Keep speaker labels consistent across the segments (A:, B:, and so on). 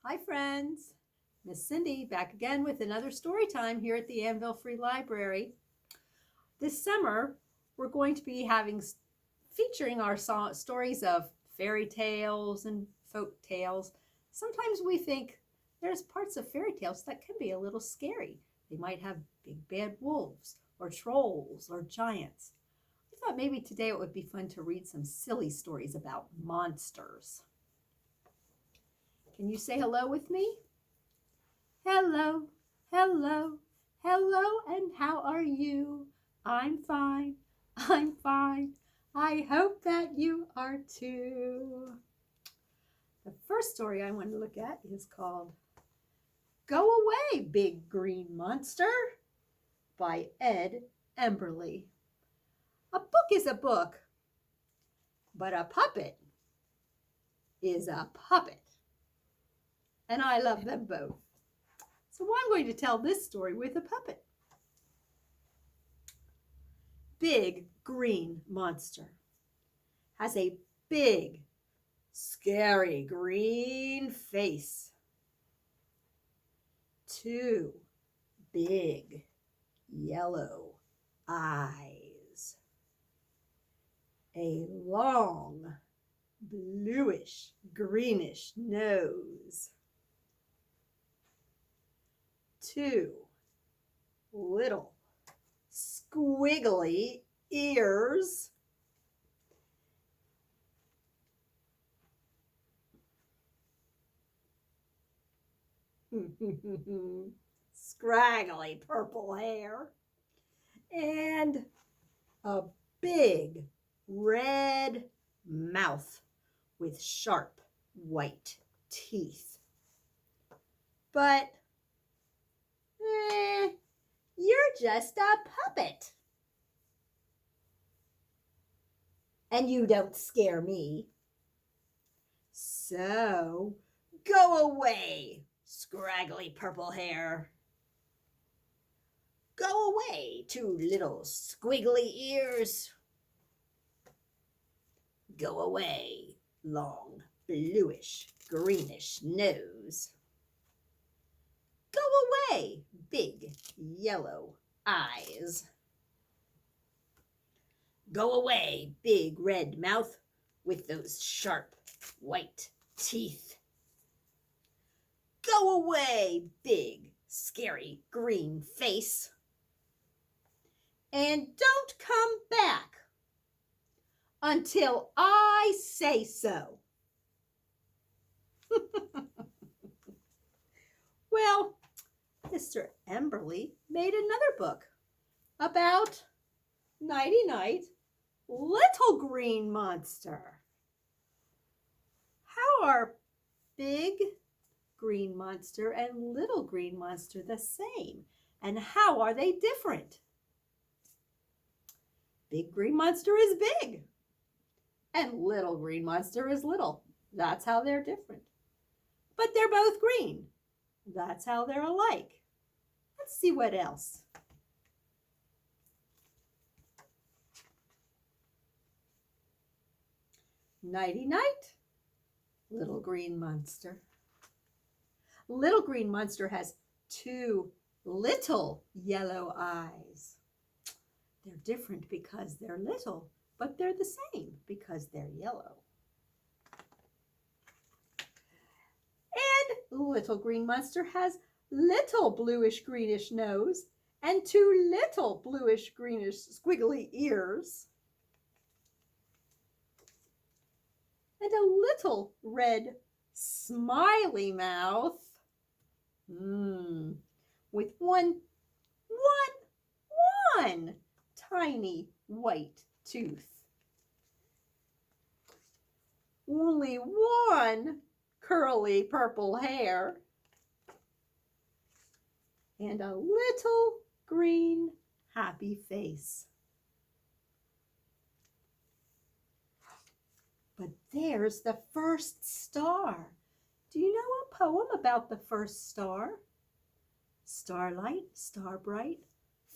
A: Hi friends, Miss Cindy back again with another story time here at the Anvil Free Library. This summer we're going to be featuring our stories of fairy tales and folk tales. Sometimes we think there's parts of fairy tales that can be a little scary. They might have big bad wolves or trolls or giants. I thought maybe today it would be fun to read some silly stories about monsters. Can you say hello with me? Hello, hello, hello, and how are you? I'm fine, I'm fine. I hope that you are too. The first story I want to look at is called Go Away, Big Green Monster by Ed Emberley. A book is a book, but a puppet is a puppet. And I love them both. So I'm going to tell this story with a puppet. Big Green Monster has a big, scary green face. Two big yellow eyes. A long, bluish, greenish nose. Two little, squiggly ears. Scraggly purple hair. And a big red mouth with sharp white teeth. But you're just a puppet. And you don't scare me. So go away, scraggly purple hair. Go away, two little squiggly ears. Go away, long, bluish, greenish nose. Go away, big, yellow eyes. Go away, big red mouth with those sharp white teeth. Go away, big, scary green face. And don't come back until I say so. Well, Mr. Emberley made another book about Nighty Night, Little Green Monster. How are Big Green Monster and Little Green Monster the same? And how are they different? Big Green Monster is big, and Little Green Monster is little. That's how they're different. But they're both green. That's how they're alike. Let's see what else. Nighty night, Little Green Monster. Little Green Monster has two little yellow eyes. They're different because they're little, but they're the same because they're yellow. And Little Green Monster has little bluish greenish nose and two little bluish greenish squiggly ears. And a little red smiley mouth. With one tiny white tooth. Only one curly purple hair. And a little green happy face. But there's the first star. Do you know a poem about the first star? Starlight, star bright,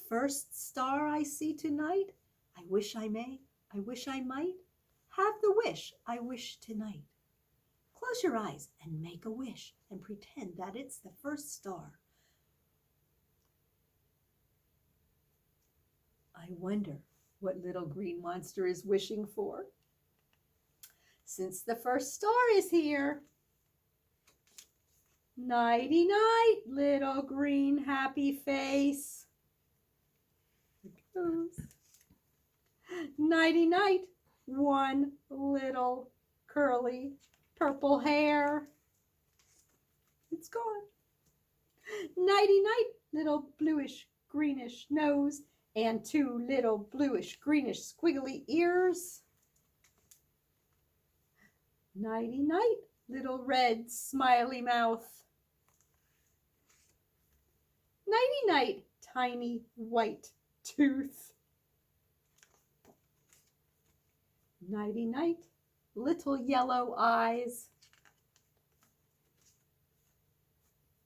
A: first star I see tonight. I wish I may, I wish I might, have the wish I wish tonight. Close your eyes and make a wish and pretend that it's the first star. I wonder what little green monster is wishing for. Since the first star is here. Nighty night, little green happy face. Here it goes. Nighty night, one little curly purple hair. It's gone. Nighty night, little bluish greenish nose and two little bluish greenish squiggly ears. Nighty night, little red smiley mouth. Nighty night, tiny white tooth. Nighty night, little yellow eyes.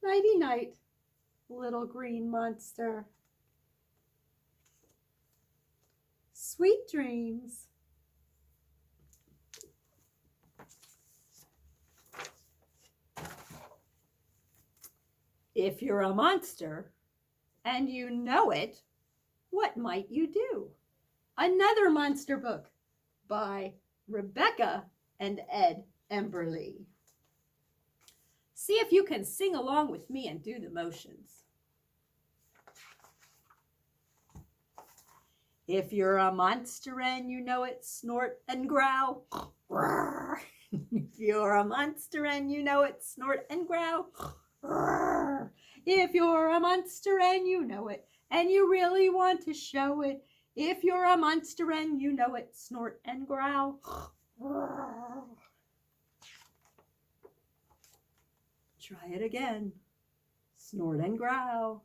A: Nighty night, little green monster. Sweet dreams. If you're a monster and you know it, what might you do? Another monster book by Rebecca and Ed Emberley. See if you can sing along with me and do the motions. If you're a monster and you know it, snort and growl. If you're a monster and you know it, snort and growl. If you're a monster and you know it, and you really want to show it, if you're a monster and you know it, snort and growl. Try it again. Snort and growl.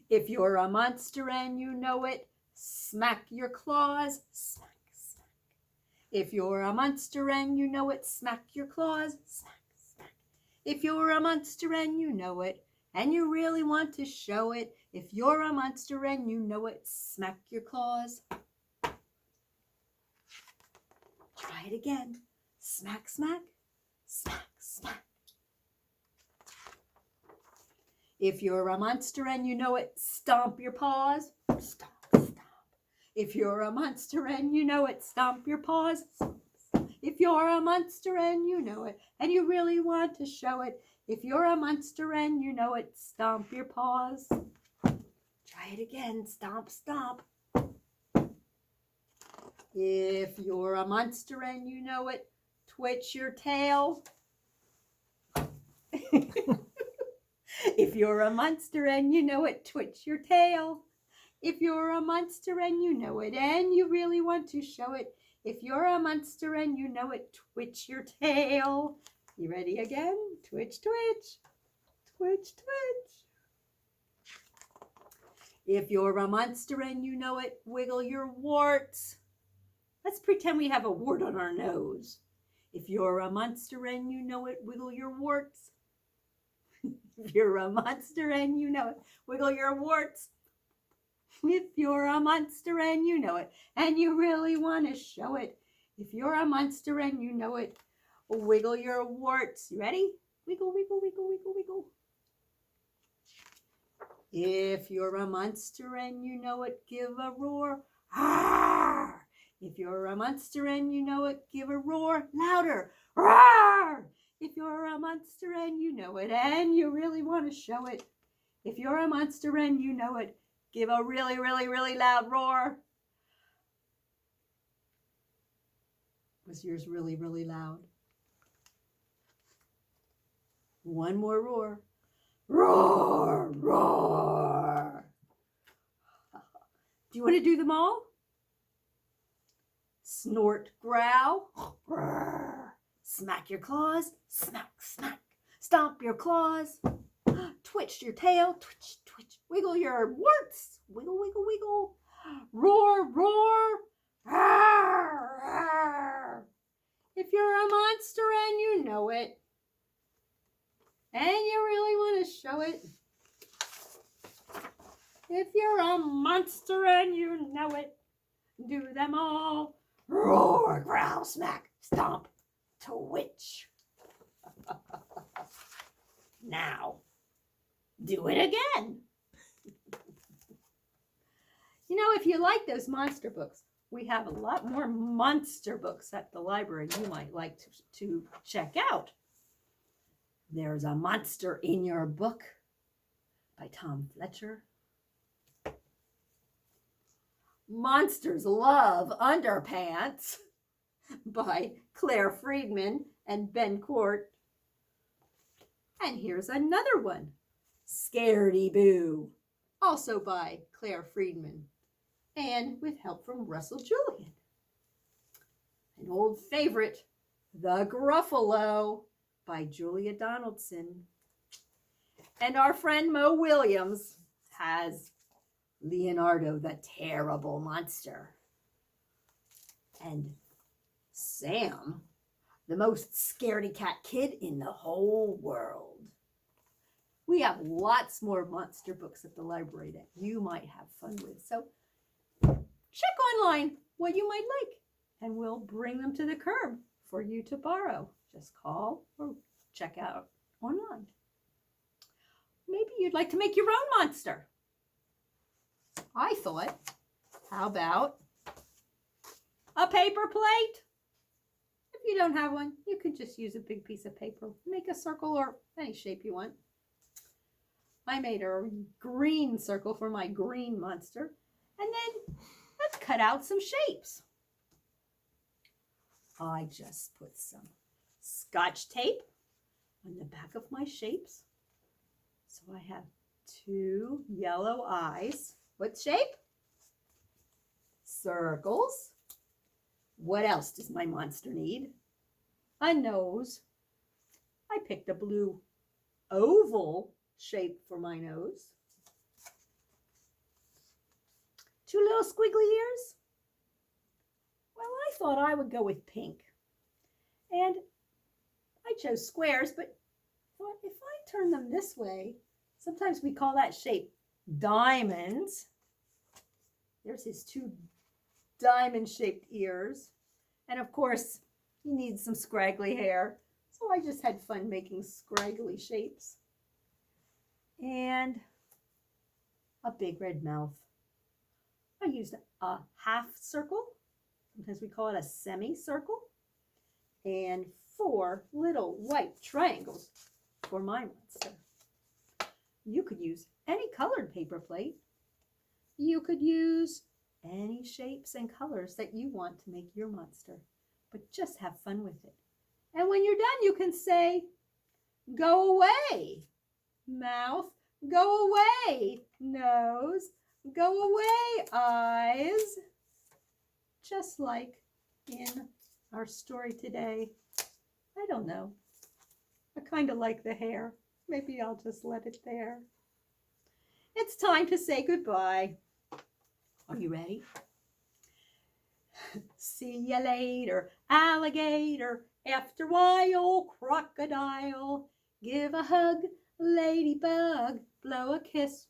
A: If you're a monster and you know it, smack your claws. Smack, smack. If you're a monster and you know it, smack your claws. Smack, smack. If you're a monster and you know it, and you really want to show it, if you're a monster and you know it, smack your claws. Try it again. Smack, smack. Smack, smack. If you're a monster and you know it, stomp your paws. Stomp, stomp. If you're a monster and you know it, stomp your paws. Stomp, stomp. If you're a monster and you know it, and you really want to show it, if you're a monster and you know it, stomp your paws. Try it again. Stomp, stomp. If you're a monster and you know it, twitch your tail. If you're a monster and you know it, twitch your tail. If you're a monster and you know it, and you really want to show it, if you're a monster and you know it, twitch your tail. You ready again? Twitch, twitch. Twitch, twitch. If you're a monster and you know it, wiggle your warts. Let's pretend we have a wart on our nose. If you're a monster and you know it, wiggle your warts. If you're a monster and you know it, wiggle your warts. If you're a monster and you know it, and you really want to show it, if you're a monster and you know it, wiggle your warts. You ready? Wiggle, wiggle, wiggle, wiggle, wiggle. If you're a monster and you know it, give a roar. Arr! If you're a monster and you know it, give a roar louder. Roar! If you're a monster and you know it, and you really want to show it, if you're a monster and you know it, give a really, really, really loud roar. Was yours really, really loud? One more roar. Roar, roar. Do you want to do them all? Snort, growl. Smack your claws. Smack, smack. Stomp your claws. Twitch your tail. Twitch, twitch. Wiggle your warts. Wiggle, wiggle, wiggle. Roar, roar. Arr, arr. If you're a monster and you know it, and you really want to show it, if you're a monster and you know it, do them all. roar, growl, smack, stomp, twitch. Now, do it again. You know, if you like those monster books, we have a lot more monster books at the library you might like to check out. There's A Monster in Your Book by Tom Fletcher. Monsters Love Underpants by Claire Friedman and Ben Court. And here's another one, Scaredy Boo, also by Claire Friedman and with help from Russell Julian. An old favorite, The Gruffalo by Julia Donaldson. And our friend Mo Williams has Leonardo the Terrible Monster. And Sam, the most scaredy cat kid in the whole world. We have lots more monster books at the library that you might have fun with. So check online what you might like, and we'll bring them to the curb for you to borrow. Just call or check out online. Maybe you'd like to make your own monster. I thought, how about a paper plate? If you don't have one, you can just use a big piece of paper. Make a circle or any shape you want. I made a green circle for my green monster. And then let's cut out some shapes. I just put some Scotch tape on the back of my shapes. So I have 2 yellow eyes. What shape? Circles. What else does my monster need? A nose. I picked a blue oval shape for my nose. 2 little squiggly ears. Well, I thought I would go with pink. And I chose squares, but thought if I turn them this way, sometimes we call that shape diamonds. There's his 2 diamond-shaped ears. And of course, he needs some scraggly hair. So I just had fun making scraggly shapes. And a big red mouth. I used a half circle. Sometimes we call it a semicircle. And 4 little white triangles for my monster. You could use any colored paper plate. You could use any shapes and colors that you want to make your monster, but just have fun with it. And when you're done, you can say, go away, mouth, go away, nose, go away, eyes. Just like in our story today. I don't know. I kind of like the hair. Maybe I'll just let it there. It's time to say goodbye. Are you ready? See you later, alligator. After a while, crocodile. Give a hug, ladybug. Blow a kiss,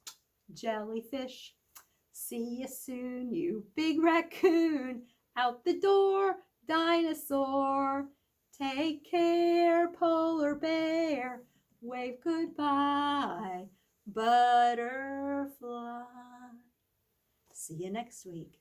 A: jellyfish. See you soon, you big raccoon. Out the door, dinosaur. Take care, polar bear. Wave goodbye, butterfly. See you next week.